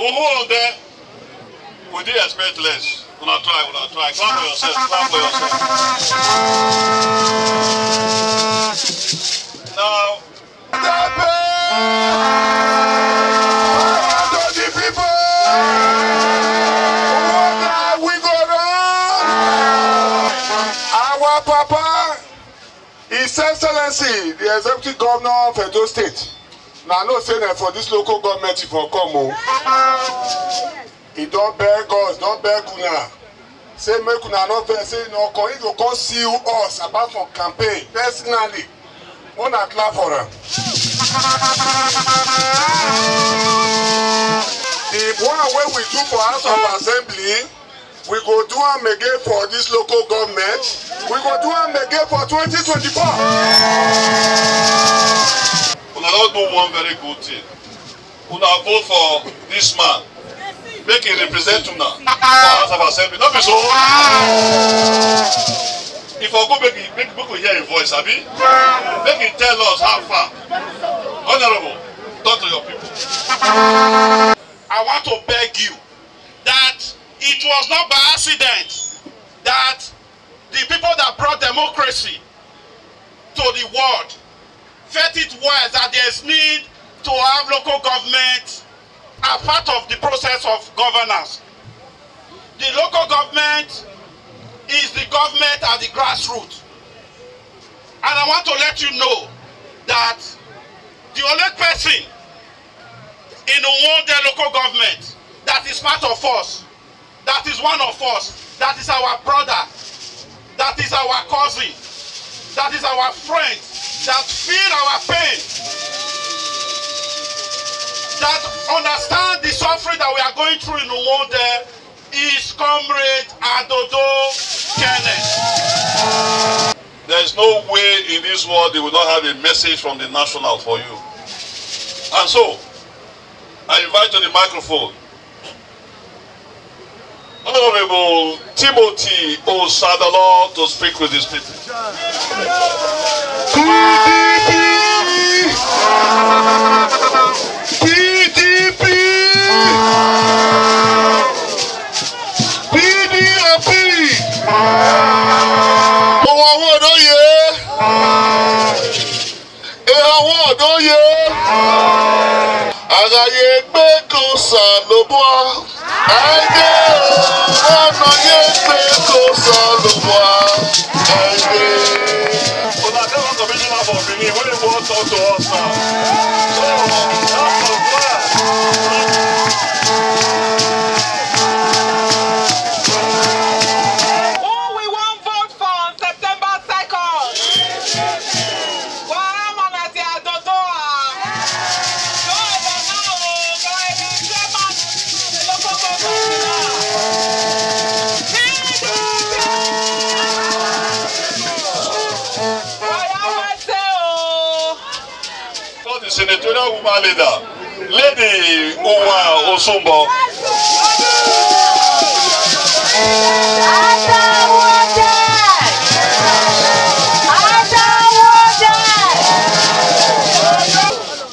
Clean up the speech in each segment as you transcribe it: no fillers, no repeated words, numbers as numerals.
Uhunmwode, we didn't expect less. Una try. Clap for yourself. Now, our Papa, His Excellency, the Executive Governor of Edo State. Now, no say that for this local government, if you come, he don't beg us, don't beg una. Say, make una not vex, say, no, he will come see us apart from campaign, personally. Una clap for him. The one way we do for House of Assembly, we go do am again for this local government. We go do am again for 2024. una don do one very good thing. Una vote for this man. Make him represent una for House of Assembly. Not be so. If I go make we hear him voice, abi? Make him tell us how far. Honorable, talk to your people. I want to beg you that it was not by accident that the people that brought democracy to the world felt it was that there is need to have local government as part of the process of governance. The local government is the government at the grassroots. And I want to let you know that the only person in Uhunmwode local government that is part of us, that is one of us, that is our brother, that is our cousin, that is our friend, that feel our pain, that understand the suffering that we are going through in Uhunmwode is Comrade Adodo Kenneth. There is no way in this world they will not have a message from the national for you. And so, I invite to the microphone Honorable Timothy Osadolo to speak with his people. PDP! Àgàyè gbé kò sàlùbọ̀. Àgé ọ̀nà yé gbé kò sàlùbọ̀. Àgé. But I tell one commissioner for Benin, when they want to talk to us now. So, that's the plan. The senatorial woman leader, Lady Uwa Osumbo.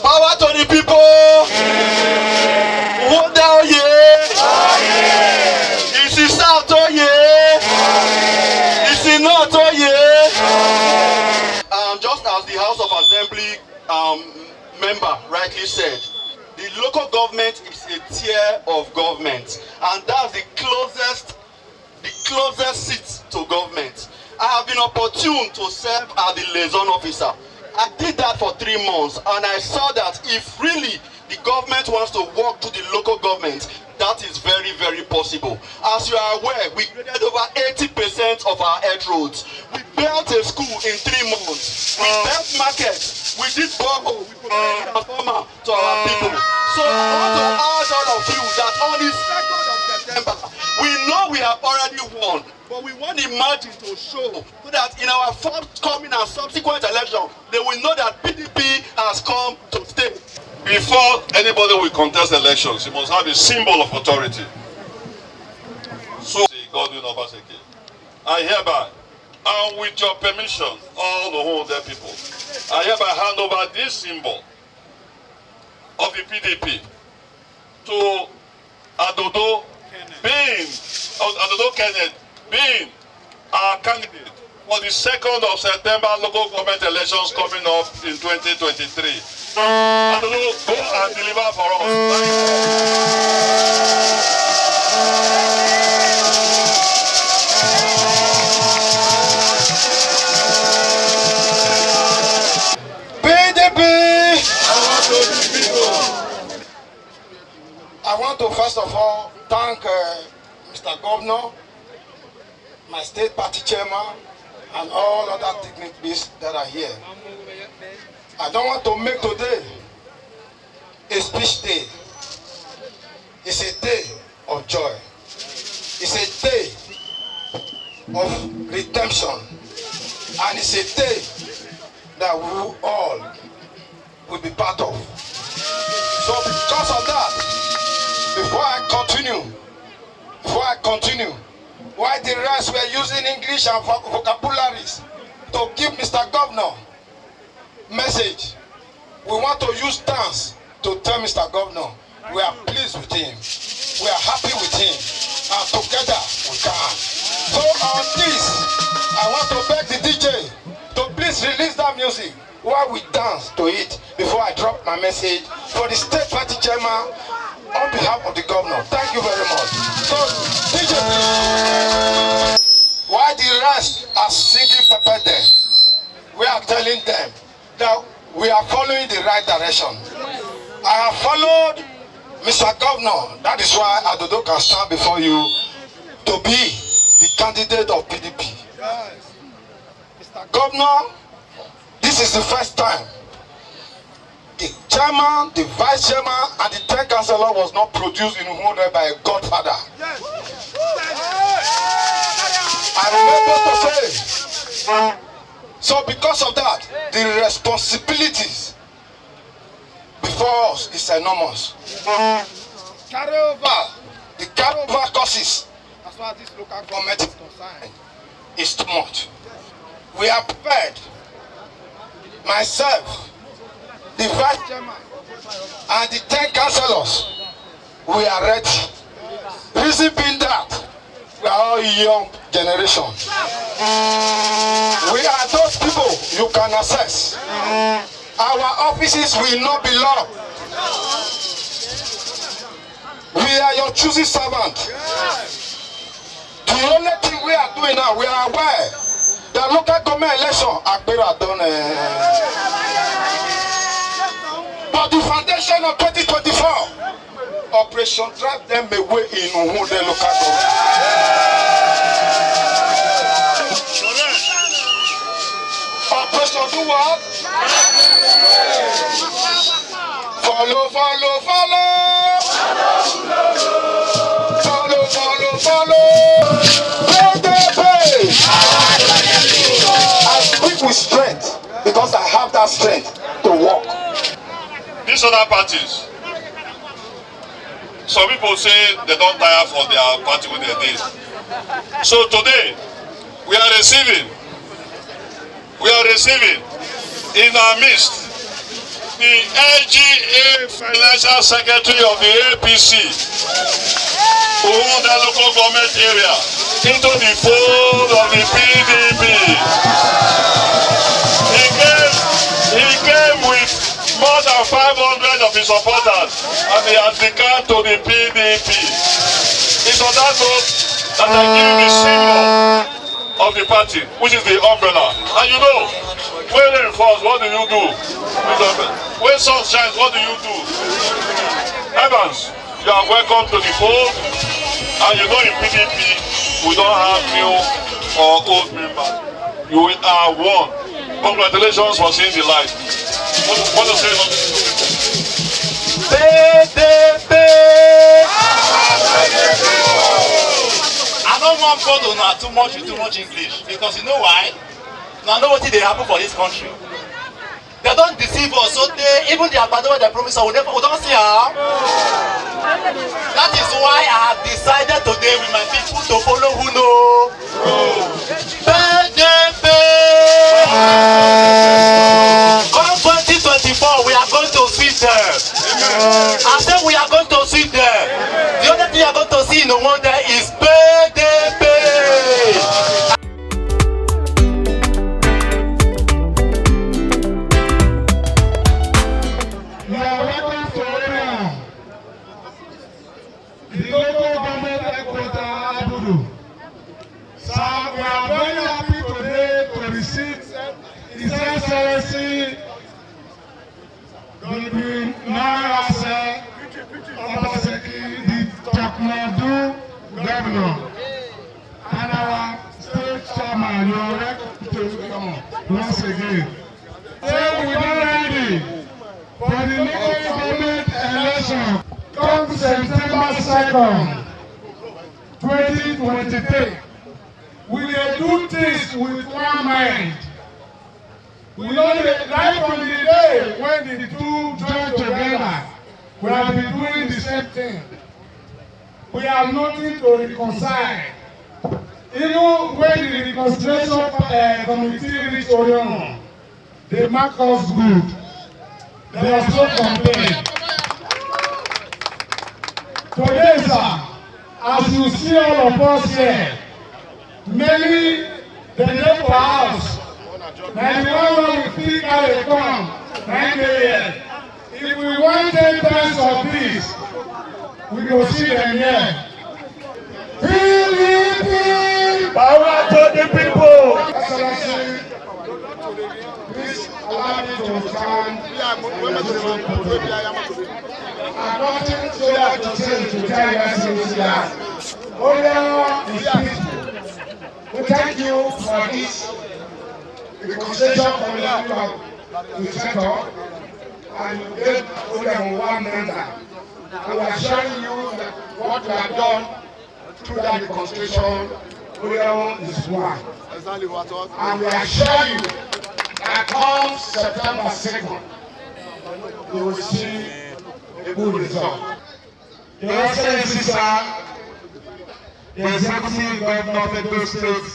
Power to the people. Vote down here. It's the south here. It's the north here. Just as the House of Assembly member rightly said, the local government is a tier of government, and that's the closest seat to government. I have been opportune to serve as the liaison officer. I did that for 3 months, and I saw that if really the government wants to work to the local government, that is very, very possible. As you are aware, we graded over 80% of our head roads. We built a school in 3 months. We built markets. We did borehole. We provided transformer to our people. So I want to urge all of you that on the 2nd of September, we know we have already won, but we want the margin to show so that in our forthcoming and subsequent election, they will know that PDP has come to stay. Before anybody will contest elections, you must have a symbol of authority. So, Godwin Obaseki, I hereby, and with your permission, all the Uhunmwode people, I hereby hand over this symbol of the PDP to Adodo Kenneth being our candidate for the 2nd of September local government elections coming up in 2023. Adodo, go and deliver for us. PDP! I want to first of all thank Mr. Governor, my state party chairman, and all other dignitaries that are here. I don't want to make today a speech day. It's a day of joy. It's a day of redemption. And it's a day that we all will be part of. So because of that, before I continue, why the rest were using English and vocabularies to give Mr. Governor message, we want to use dance to tell Mr. Governor we are pleased with him, we are happy with him, and together we can. So on this, I want to beg the DJ to please release that music while we dance to it before I drop my message for the state party chairman on behalf of the governor. Thank you very much. So, DJ, please. While the rest are singing Pepper Dem, we are telling them that we are following the right direction. I have followed Mr. Governor. That is why Adodo can stand before you to be the candidate of PDP. Governor, this is the first time the chairman, the vice chairman, and the 10 councillor was not produced in Uhunmwode by a godfather. I remember to say, so because of that, the responsibilities before us is enormous. The carryover courses, as far as this local government is concerned, is too much. We are prepared. Myself, the vice chairman, and the 10 councillors, we are ready. Reason being that we are all young generation. We are those people you can access. Our offices will not be locked. We are your choosing servant. The only thing we are doing now, we are aware that local government election are done. But the foundation of 2024, Operation Drive Them Away in Uhunmwode local government. Operation do what? Follow, follow, follow. Follow, follow, follow. I speak with strength because I have that strength to walk. These other parties, some people say they don't tire for their party when they did. So today, we are receiving in our midst the LGA Financial Secretary of the APC, Uhunmwode local government area, into the fold of the PDP. He came with more than 500 of his supporters, and he has become to the PDP. It's on that note that I give you the symbol of the party, which is the umbrella. And you know, when rain falls, what do you do? When sun shines, what do you do? Evans, you are welcome to the fold. And you know, in PDP, we don't have new or old members. You are one. Congratulations for seeing the light. What to say? PDP! I don't want God to know too much English, because you know why? Now know what they happen for this country. They don't deceive us, so even the Agbado they promise us, we don't see how. That is why I have decided today with my people to follow who know. PDP! Come 2024, we are going to see them. I said we are going to see them. The other thing visit His Excellency Godwin Narase Obaseki, the Chapmadu Governor, and our state chairman, your representative, once again. Say we are ready for the local government election come September 2nd, 2023. We will do things with one mind. We know that right from the day when the two join together, we have been doing the same thing. We have nothing to reconcile. Even when the reconciliation committee reached Orhionmwon, they mark us good. There was no complaint. Today, sir, as you see all of us here, many the neighbor house, 91 we think how they come, 9 a.m. If we want 10 times of this, we go see them here. PDP! Power to the people! Excellency, please allow me to stand. I'm nothing so that to say to tell you that Orhionmwon is peaceful. We thank you for this reconciliation committee you set up, and you gave Orhionmwon one member. And we are showing you that what we have done through that reconciliation, Orhionmwon is one. And we assure you that come September 2nd, you will see a good result. Your Excellency, sir, the Executive Governor of Edo State,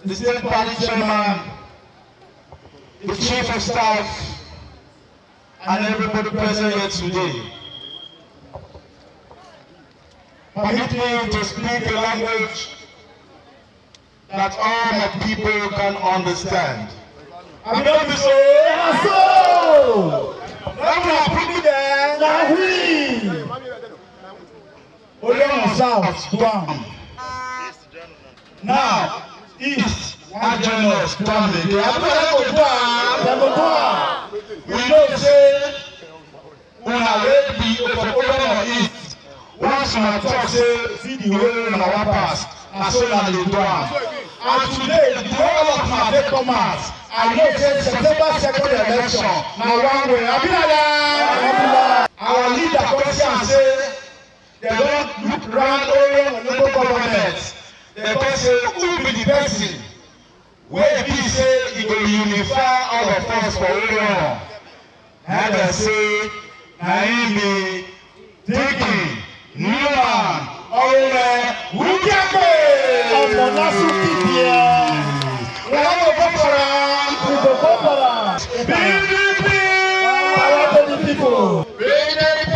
the State Party Chairman, the Chief of Staff, and everybody present here today. Permit me to speak a language that all my people can understand. I'm going to say, so! Orhionmwon South, Guam. Now, East, Ajonos, Guam. We know say, we are ready for Orhionmwon East. Once my talk say, see the way in our past, and so now they do. And today, the whole of my commerce, I know say September 2nd election, now one way. Our leader come here and say, they don't look around Orhionmwon local government. They come say, who be the person? Where he say he will unify all of us for Orhionmwon. And they say, na him be thinking, Newman Ugiagbe. Ọmọ Nasu Kibia. We have to vote for him. We go vote for him. PDP. Power to the people. PDP.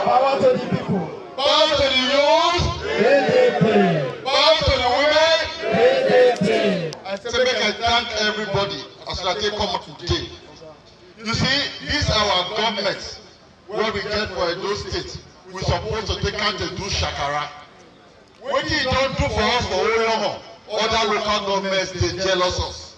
Power to the people. Power to the youth. PDP. Power to the women. PDP. I say make I thank everybody as I take come today. You see, this our government, what we get for Edo State, we supposed to take out to do shakara. What you don't do for us for Orhionmwon, other local governments they jealous us.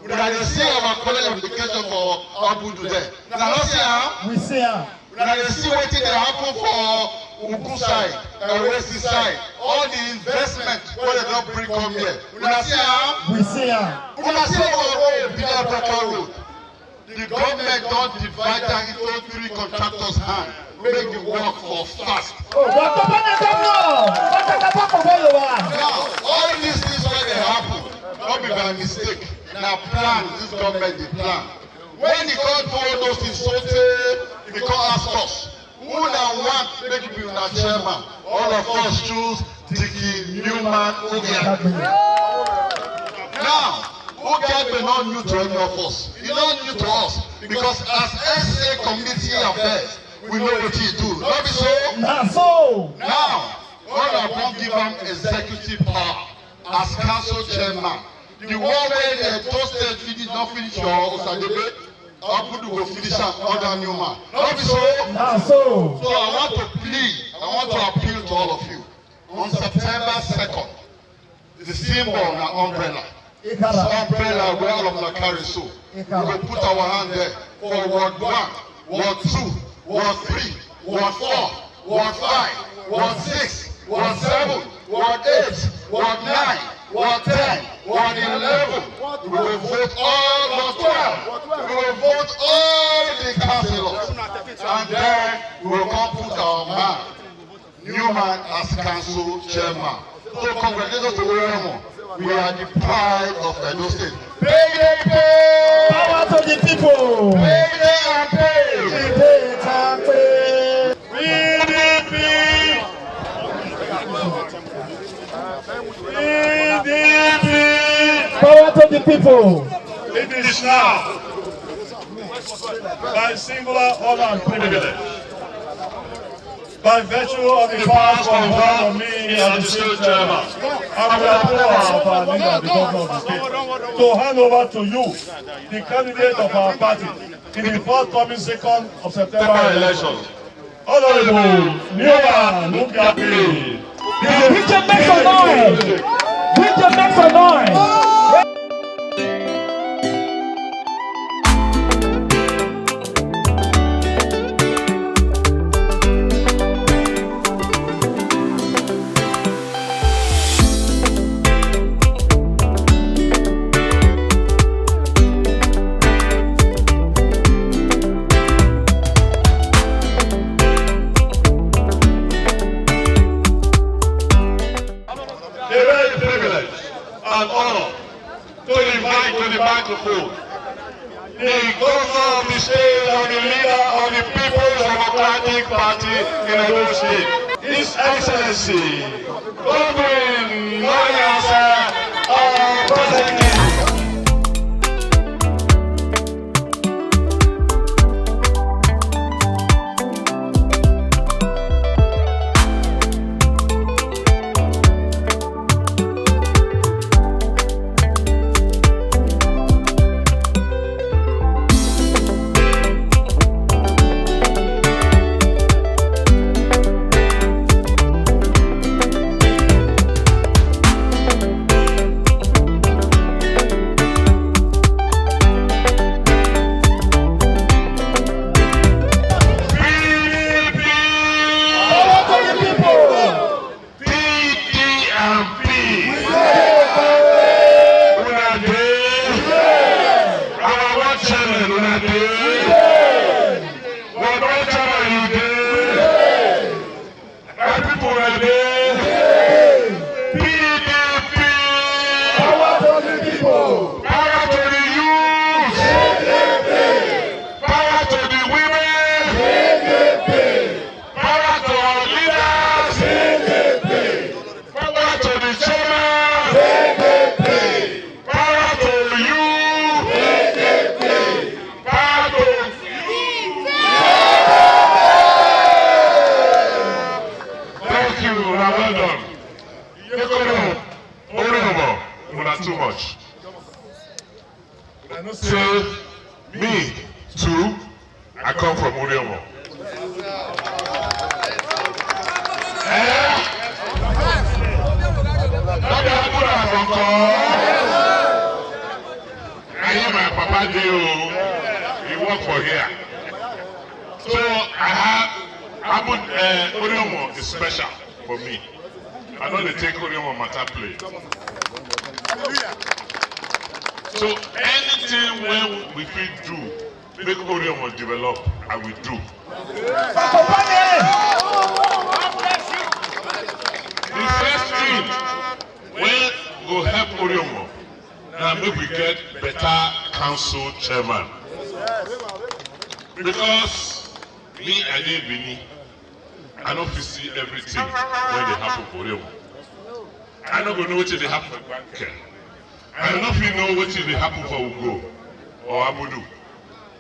We can see our college application for Abudu there. Now not see how We see him. now they see what they happen for Ugu side, West side, all the investment what they don't bring come here. We can see how We see him. we can see our road, Bidal Road. The government don't divide that into 3 contractors' hands. Make the work for fast. Now, all these things when they happen, not be by mistake. Now plan, this government the plan. When the God follow those things, so they can't ask us. Who now want make you be our chairman? All of us choose Newman Ugiagbe. Now, Ugiagbe not new to any of us. He not new to us because as SA community affairs, we know what he do. Not be so. Now, God have give him executive power as council chairman. The one where the toasted finish not finish your Osadebe, Abudu will finish under Newman. Not be so. So I want to plead, I want to appeal to all of you. On September 2nd, the symbol na umbrella. Some pray like we all of the carry so. We will put our hand there for word 1, word 2, word 3, word 4, word 5, word 6, word 7, word 8, word 9, word 10, word 11. We will vote all word 12. We will vote all the councillors. And then we will come put our man, Newman, as council chairman. So congratulations to Orhionmwon. We are the pride of Edo State. PDP! Power to the people. PDP and PDP! PDP! Power to the people. It is now by singular honor and privilege, by virtue of the powers conferred on me as the state chairman, and with approval of our leader, the governor of the state, to hand over to you the candidate of our party in the forthcoming 2nd of September elections, Honorable Newman Ugiagbe. With your make some noise. With your make some noise. And honor to invite to the microphone the governor of the state and the leader of the People's Democratic Party in Edo State, His Excellency Godwin Nwoyasa, our President. Too much. Say me too. I come from Orhionmwon. I hear my papa do. He work for here. So I have Orhionmwon is special for me. I know they take Orhionmwon matter play. So anything when we feel do, make Orhionmwon develop, I will do. The first thing when go help Orhionmwon, now make we get better council chairman. Because me and Bini, I don't see everything when they happen for Orhionmwon. I don't know what they happen for Banker. I don't know if you know what will happen for Ugo or Abudu.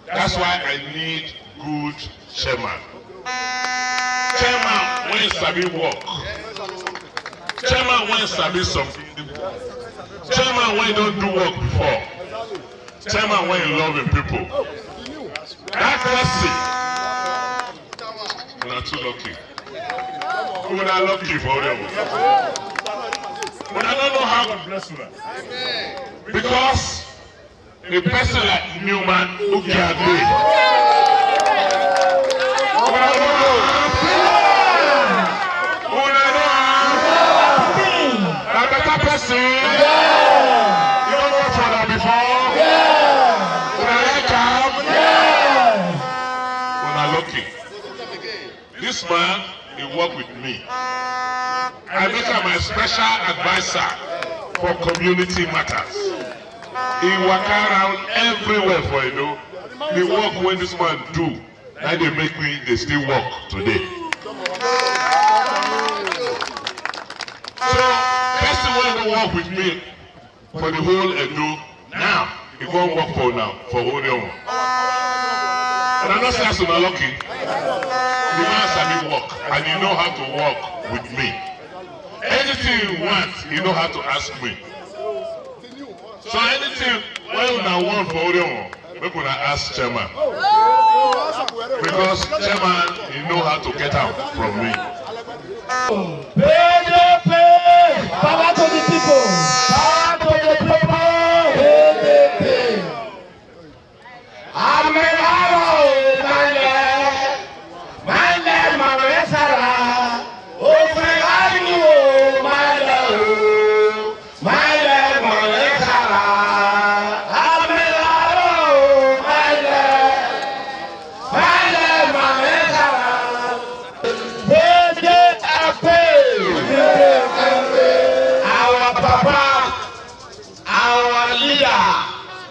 That's why I need good chairman. Chairman when sabi work. Chairman when sabi something. Chairman when don't do work before. Chairman when loving people. That person, we are too lucky. We are lucky for them. But I don't know how to bless you. Because a person like Newman Ugiagbe, a better person, you don't work for that before, lucky. This man, he work with me. I make him my special advisor for community matters. He walk around everywhere for you. The work when this man do, and they make me, they still work today. So, person want to work with me for the whole Edo. Now, he won't work for Orhionmwon. And I'm not saying I'm not lucky. The man sabi work, and he know how to work with me. Anything you want, he know how to ask me. So anything when you want for Orhionmwon, maybe I ask chairman. Because chairman, he know how to get out from me. PDP! Power to the people! Power to the people! PDP!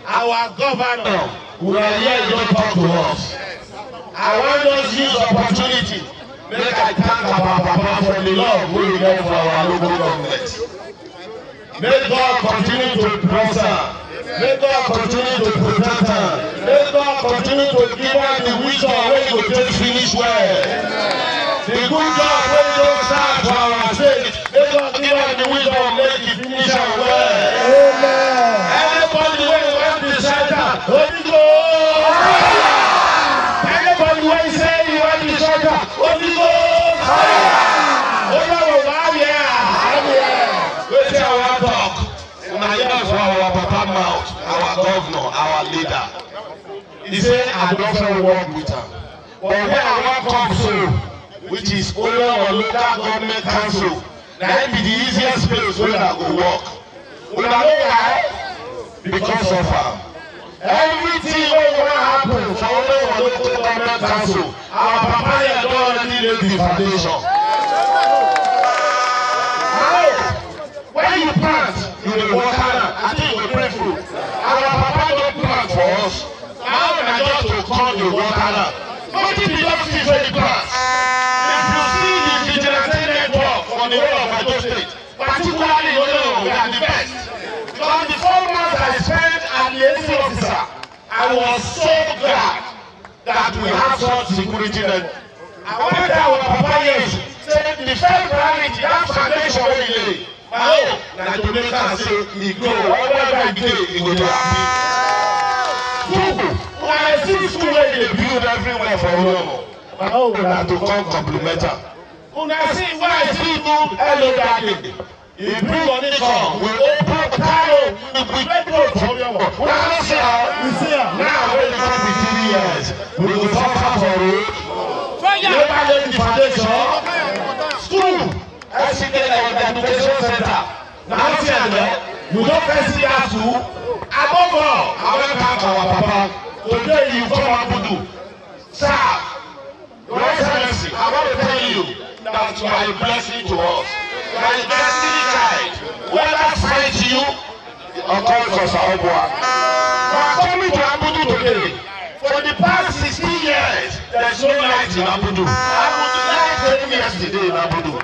Our governor will here don't talk to us. I want us to use the opportunity. Make I thank our papa for the love we get for our local government. May God continue to bless her. May God continue to protect her. May God continue to give her the wisdom when you take finish well. The good job when you don't start for our state. May God give her the wisdom to make it finish well. Amen. Everybody when you want to shelter, Holy Ghost. Everybody when you say you want to shelter, Holy Ghost. Wetin I wan talk? Una hear from our papa mouth, our governor, our leader. He say I don fit work with am. But where I wan come so, which is Orhionmwon local government council, na it be the easiest place wey I go work. Una know why? Because of am. Everything wey wan happen for Orhionmwon local government council, our papa here don already lay the foundation. When you plant, you will water am. I think you will bring fruit. Our papa don plant for us. Now na just to come the water am. Wetin be just fish wey you plant? If you see the vigilante network for the whole of Edo State, particularly Orhionmwon, we are the best. Because the 4 months I spent as the AC officer, I was so glad that we have such security net. I went there with papa yes, say the first priority, that foundation wey we lay. Oh, na to make am say e grow, whatever e dey, e go dey happy. When I see school wey dey build everywhere for Orhionmwon, na to come compliment am. Una see when I see do hello that day, e bring money come, we open carry, we make road for Orhionmwon. Una no see am? Now wey e come be 3 years, we go suffer for road. Never lay the foundation. School. SCK Education Center. Now we don't first see us too. Above all, I want to thank our papa. Today you come Abudu. Sir, Your Excellency, I want to tell you that you are a blessing to us. You are a destiny child. Whether fight you or call for Saobua. We are coming to Abudu today. For the past 16 years, there is no light in Abudu. Abudu light came yesterday in Abudu.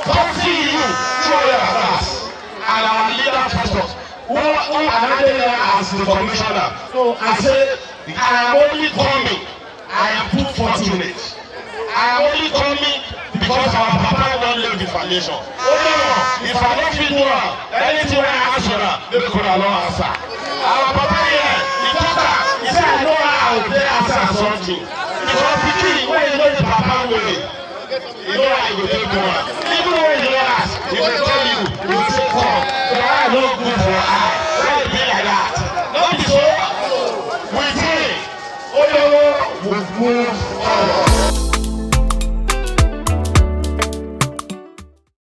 Come see you, show your class. And our leader first of who another year as the commissioner. So I say, I am only coming. I am too fortunate. I am only coming because our papa don't lay the foundation. Oh no, if I don't feel well, anything I ask for, they could not answer. Our papa here, he said, I know how they answer something. Because pikin, when you know the papa way, you know how you go take one. Even when you ask, he will tell you, he will say, come. Your eye no good for eye.